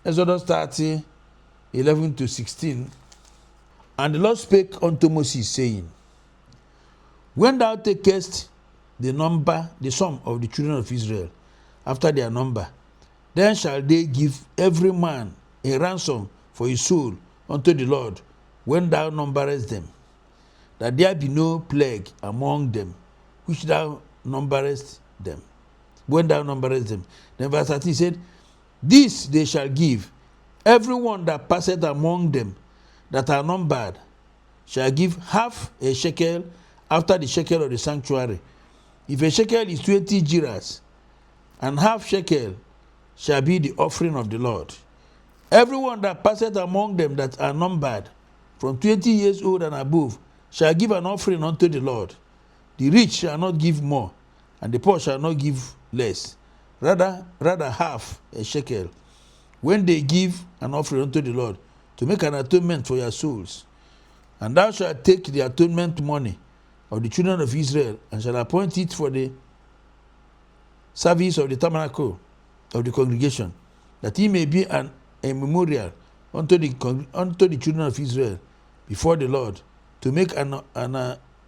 Exodus 30, 11 to 16. And the Lord spake unto Moses, saying, When thou takest the sum of the children of Israel, after their number, then shall they give every man a ransom for his soul unto the Lord, when thou numberest them, that there be no plague among them, which thou numberest them. When thou numberest them. Then verse 13 said, This they shall give, every one that passeth among them that are numbered shall give half a shekel after the shekel of the sanctuary. If a shekel is 20 gerahs, and half shekel shall be the offering of the Lord. Everyone that passeth among them that are numbered, from 20 years old and above, shall give an offering unto the Lord. The rich shall not give more, and the poor shall not give less. Rather half a shekel, when they give an offering unto the Lord, to make an atonement for your souls. And thou shalt take the atonement money of the children of Israel, and shall appoint it for the service of the tabernacle of the congregation, that he may be a memorial unto the children of Israel before the Lord, to make an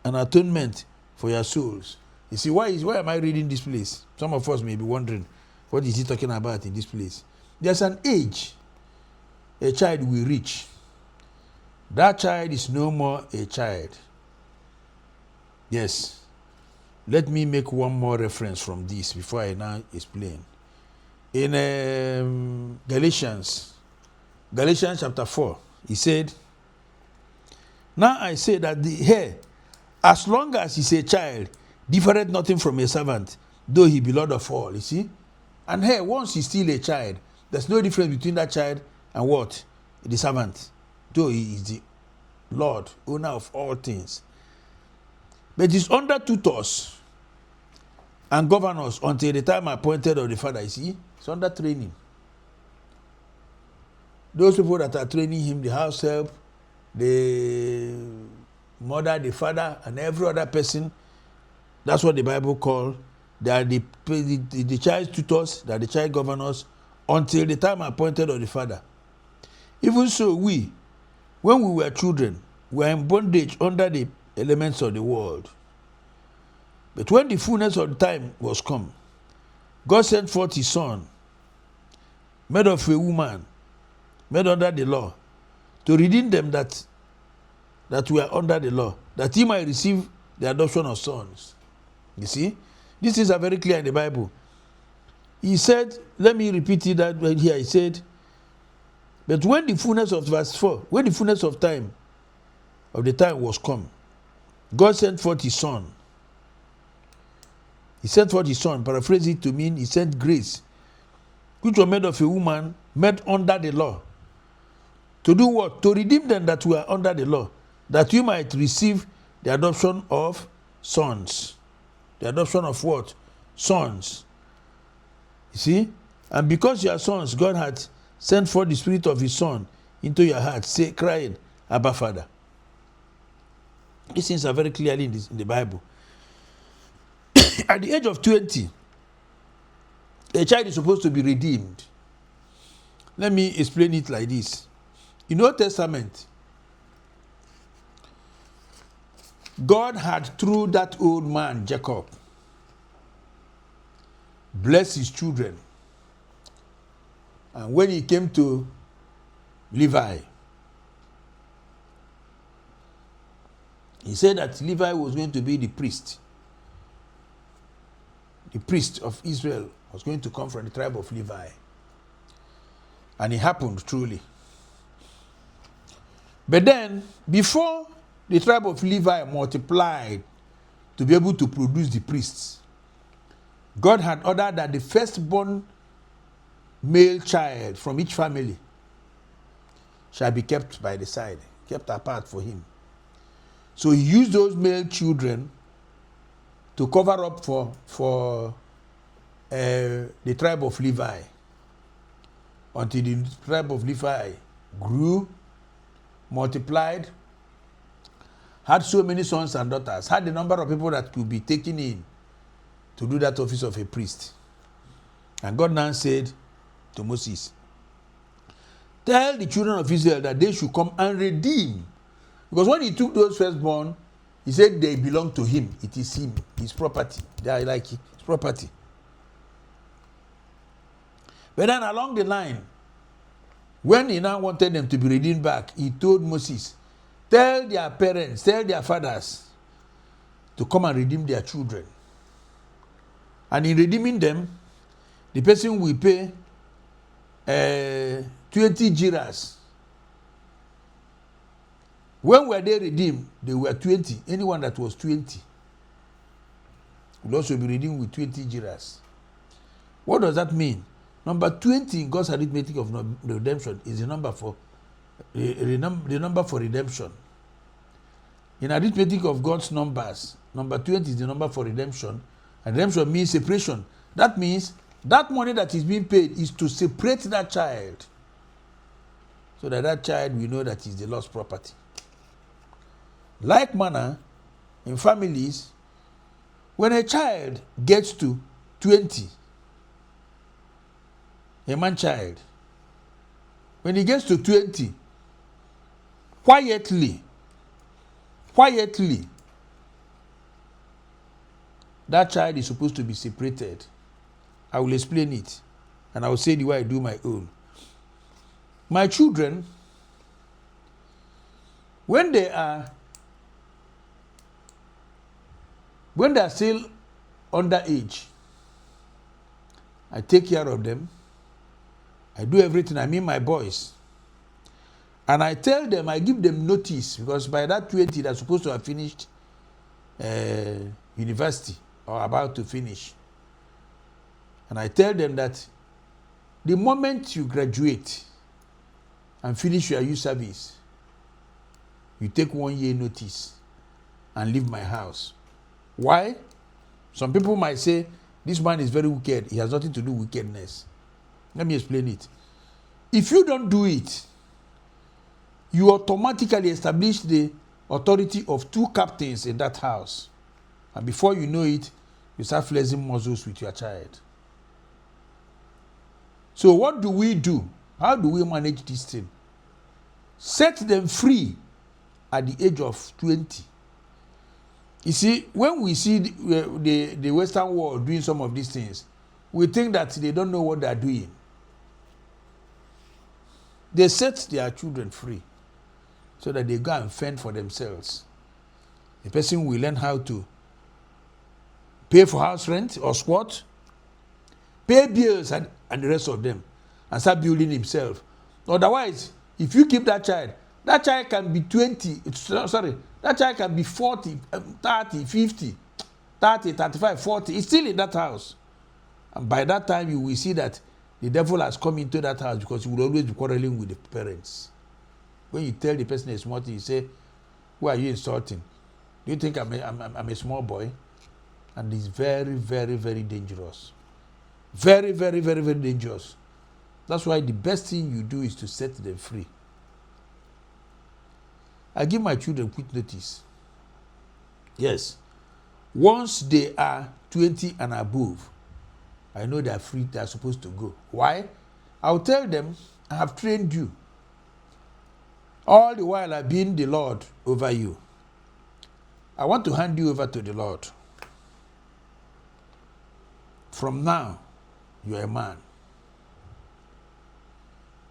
atonement for your souls. You see, why am I reading this place? Some of us may be wondering, what is he talking about in this place? There's an age a child will reach. That child is no more a child. Yes. Let me make one more reference from this before I now explain. In Galatians chapter 4, he said, Now I say that the heir, as long as he's a child, differeth nothing from a servant, though he be Lord of all. You see? And heir, once he's still a child, there's no difference between that child and what? The servant. Though he is the Lord, owner of all things. But he's under tutors and governors until the time appointed of the father. You see? It's under training. Those people that are training him, the house help, the mother, the father, and every other person, that's what the Bible calls. They are the child tutors, they are the child governors, until the time appointed of the father. Even so, we, when we were children, were in bondage under the elements of the world. But when the fullness of the time was come, God sent forth his Son, made of a woman, made under the law, to redeem them that were under the law, that he might receive the adoption of sons. You see? These things are very clear in the Bible. He said, let me repeat it that right here. He said, but when the fullness of verse 4, when the fullness of the time was come, God sent forth his Son. He sent forth his Son, paraphrase it to mean he sent grace, which was made of a woman, made under the law. To do what? To redeem them that were under the law, that we might receive the adoption of sons. The adoption of what? Sons. You see? And because you are sons, God had sent forth the Spirit of his Son into your heart, crying, Abba, Father. These things are very clearly in the Bible. At the age of 20, a child is supposed to be redeemed. Let me explain it like this. In the Old Testament, God had, through that old man, Jacob, blessed his children. And when he came to Levi, he said that Levi was going to be the priest. The priest of Israel was going to come from the tribe of Levi. And it happened truly. But then, before the tribe of Levi multiplied to be able to produce the priests, God had ordered that the firstborn male child from each family shall be kept by the side, kept apart for him. So he used those male children to cover up for the tribe of Levi, until the tribe of Levi grew, multiplied, had so many sons and daughters, had the number of people that could be taken in to do that office of a priest. And God now said to Moses, tell the children of Israel that they should come and redeem. Because when he took those firstborn, he said they belong to him. It is him, his property. They are like his property. But then along the line, when he now wanted them to be redeemed back, he told Moses, tell their parents, tell their fathers to come and redeem their children. And in redeeming them, the person will pay 20 jiras. When were they redeemed? They were 20. Anyone that was 20 will also be redeemed with 20 jiras. What does that mean? Number 20 in God's arithmetic of redemption is the number for redemption. In arithmetic of God's numbers, number 20 is the number for redemption. And redemption means separation. That means that money that is being paid is to separate that child, so that that child will know that is the lost property. Like manner, in families, when a child gets to 20, a man child, when he gets to 20, quietly, that child is supposed to be separated. I will explain it, and I will say the way I do my own. My children, when they are still underage, I take care of them. I do everything. I mean my boys. And I tell them, I give them notice, because by that 20, they're supposed to have finished university or about to finish. And I tell them that the moment you graduate and finish your youth service, you take 1 year notice and leave my house. Why? Some people might say, this man is very wicked. He has nothing to do with wickedness. Let me explain it. If you don't do it, you automatically establish the authority of 2 captains in that house. And before you know it, you start flexing muscles with your child. So what do we do? How do we manage this thing? Set them free at the age of 20. You see, when we see the Western world doing some of these things, we think that they don't know what they are doing. They set their children free so that they go and fend for themselves. The person will learn how to pay for house rent or squat, pay bills and the rest of them, and start building himself. Otherwise, if you keep that child can be 20, that child can be 40, 30, 50, 30, 35, 40. It's still in that house. And by that time, you will see that the devil has come into that house, because he will always be quarreling with the parents. When you tell the person a small thing, you say, who are you insulting? Do you think I'm a small boy? And it's very, very, very dangerous. Very, very, very, very dangerous. That's why the best thing you do is to set them free. I give my children quick notice. Yes. Once they are 20 and above, I know they are free, they are supposed to go. Why? I'll tell them, I have trained you. All the while I've been the Lord over you. I want to hand you over to the Lord. From now, you are a man.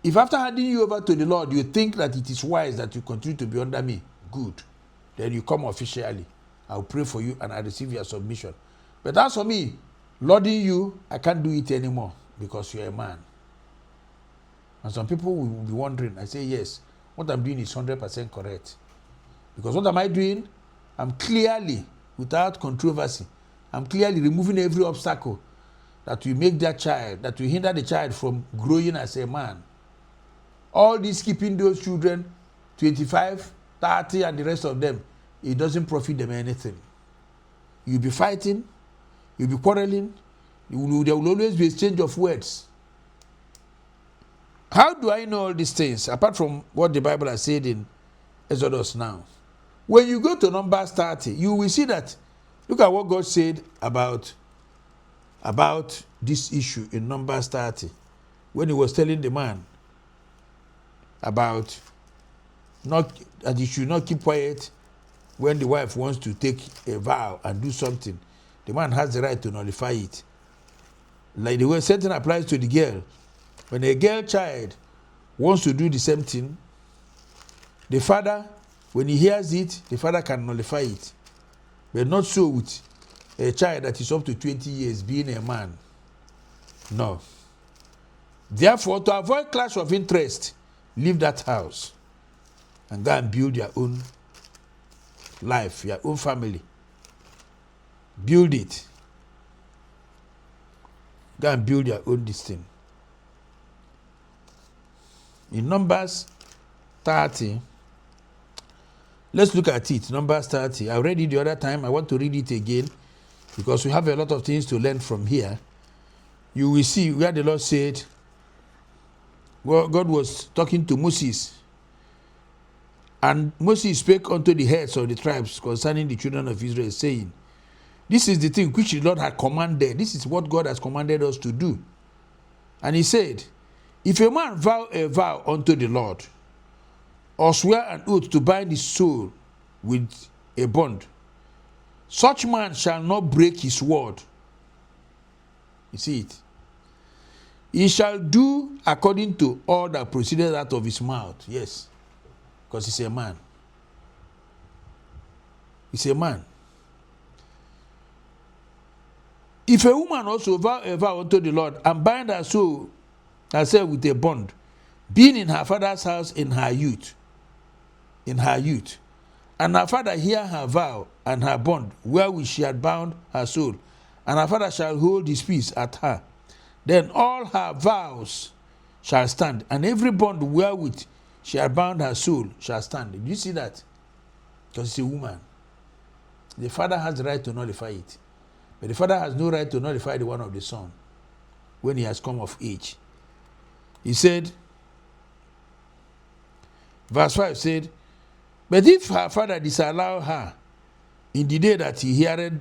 If after handing you over to the Lord, you think that it is wise that you continue to be under me, good. Then you come officially. I'll pray for you and I receive your submission. But as for me, lording you, I can't do it anymore because you're a man. And some people will be wondering. I say, yes, what I'm doing is 100% correct. Because what am I doing? I'm clearly, without controversy, I'm clearly removing every obstacle that will make that child, that will hinder the child from growing as a man. All this keeping those children, 25, 30, and the rest of them, it doesn't profit them anything. You'll be fighting, you'll be quarreling, there will always be exchange of words. How do I know all these things, apart from what the Bible has said in Exodus now? When you go to Numbers 30, you will see that, look at what God said about this issue in Numbers 30, when he was telling the man, about not that he should not keep quiet when the wife wants to take a vow and do something. The man has the right to nullify it. Like the way something applies to the girl. When a girl child wants to do the same thing, the father, when he hears it, the father can nullify it. But not so with a child that is up to 20 years being a man. No. Therefore, to avoid clash of interest, leave that house and go and build your own life, your own family. Build it. Go and build your own this thing. In Numbers 30, let's look at it. Numbers 30. I read it the other time. I want to read it again because we have a lot of things to learn from here. You will see where the Lord said, well, God was talking to Moses. And Moses spake unto the heads of the tribes concerning the children of Israel, saying, this is the thing which the Lord had commanded. This is what God has commanded us to do. And he said, if a man vow a vow unto the Lord, or swear an oath to bind his soul with a bond, such man shall not break his word. You see it? He shall do according to all that proceeded out of his mouth. Yes, because he's a man. He's a man. If a woman also vow a vow unto the Lord and bind her soul herself with a bond, being in her father's house in her youth, and her father hear her vow and her bond wherewith she had bound her soul, and her father shall hold his peace at her, then all her vows shall stand, and every bond wherewith she had bound her soul shall stand. Do you see that? Because it's a woman. The father has the right to nullify it. But the father has no right to nullify the one of the son when he has come of age. He said, verse 5 said, but if her father disallow her in the day that he heareth,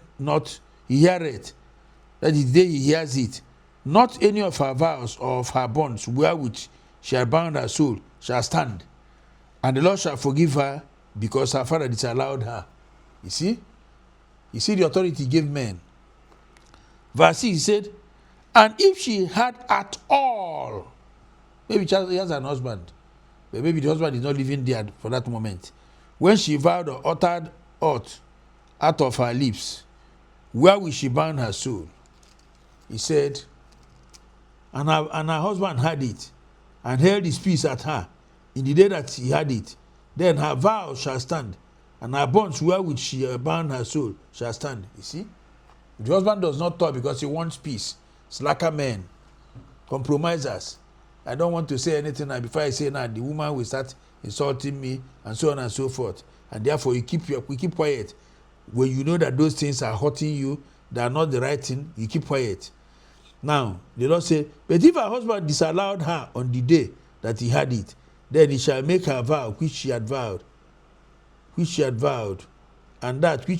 that is the day he hears it, not any of her vows or of her bonds wherewith she had bound her soul shall stand, and the Lord shall forgive her because her father disallowed her. You see? You see the authority he gave men. Verse 6 said, and if she had at all, maybe she has an husband, but maybe the husband is not living there for that moment, when she vowed or uttered aught out of her lips, wherewith she bound her soul, he said, and her husband had it, and held his peace at her in the day that he had it, then her vow shall stand, and her bonds wherewith she bound her soul shall stand. You see? The husband does not talk because he wants peace. Slacker men, compromisers. I don't want to say anything now. Before I say now, the woman will start insulting me and so on and so forth. And therefore, we keep quiet. When you know that those things are hurting you, they are not the right thing, you keep quiet. Now, the Lord said, but if her husband disallowed her on the day that he had it, then he shall make her vow which she had vowed, and that which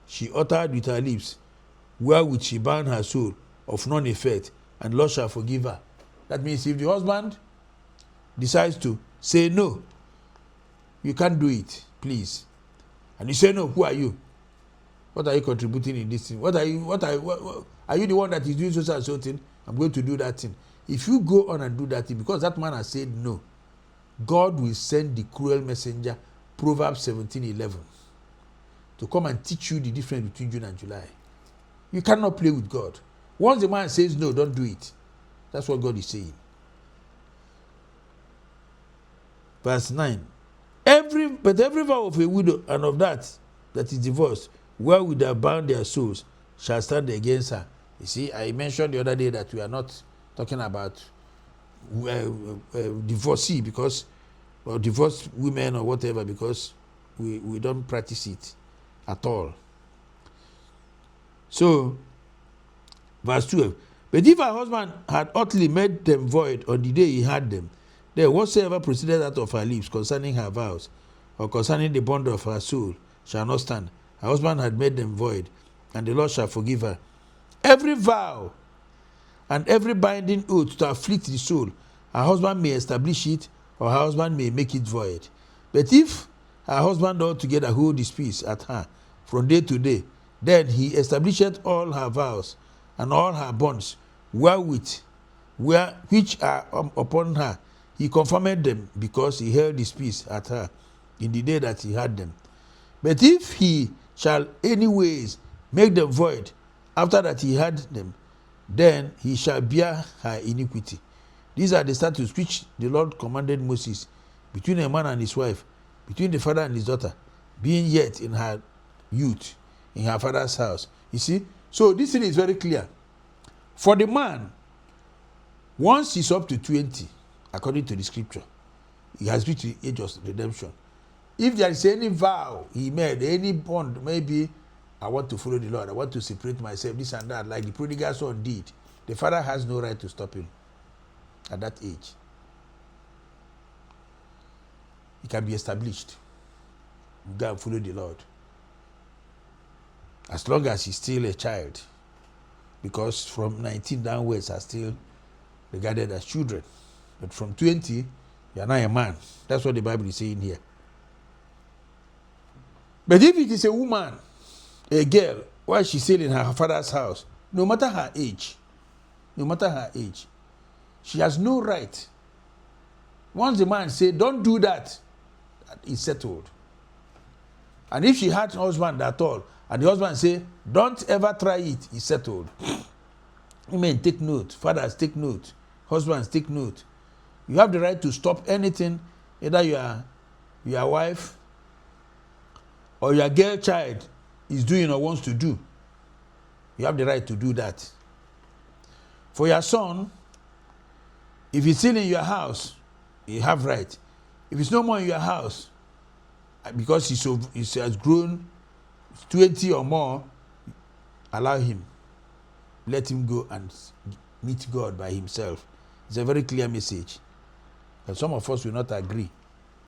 she uttered with her lips, wherewith she bound her soul, of none effect, and Lord shall forgive her. That means if the husband decides to say no, you can't do it, please. And you say no, who are you? What are you contributing in this thing? Are you the one that is doing so and so thing? I'm going to do that thing. If you go on and do that thing, because that man has said no, God will send the cruel messenger, Proverbs 17:11, to come and teach you the difference between June and July. You cannot play with God. Once the man says no, don't do it. That's what God is saying. Verse 9. But every vow of a widow and of that is divorced, wherewith they have bound their souls, shall stand against her. You see, I mentioned the other day that we are not talking about divorcee or divorced women or whatever, because we don't practice it at all. So, verse 12. But if her husband had utterly made them void on the day he had them, then whatsoever proceeded out of her lips concerning her vows, or concerning the bond of her soul, shall not stand. Her husband had made them void, and the Lord shall forgive her. Every vow and every binding oath to afflict the soul, her husband may establish it or her husband may make it void. But if her husband altogether hold his peace at her from day to day, then he establisheth all her vows and all her bonds, which are upon her. He confirmed them, because he held his peace at her in the day that he had them. But if he shall anyways make them void after that he had them, then he shall bear her iniquity. These are the statutes which the Lord commanded Moses between a man and his wife, between the father and his daughter, being yet in her youth, in her father's house. You see? So this thing is very clear. For the man, once he's up to 20, according to the scripture, he has reached the age of redemption. If there is any vow he made, any bond, maybe I want to follow the Lord, I want to separate myself, this and that, like the prodigal son did, the father has no right to stop him at that age. He can be established. Go and follow the Lord. As long as he's still a child. Because from 19 downwards are still regarded as children. But from 20, you are now a man. That's what the Bible is saying here. But if it is a woman, a girl, while she's still in her father's house, no matter her age, she has no right. Once the man say, don't do that, it's settled. And if she had a husband at all, and the husband say, don't ever try it, it's settled. Women, take note. Fathers, take note. Husbands, take note. You have the right to stop anything, either your wife or your girl child is doing or wants to do. You have the right to do that. For your son, if he's still in your house, you have right. If he's no more in your house, because he has grown 20 or more, allow him. Let him go and meet God by himself. It's a very clear message. And some of us will not agree.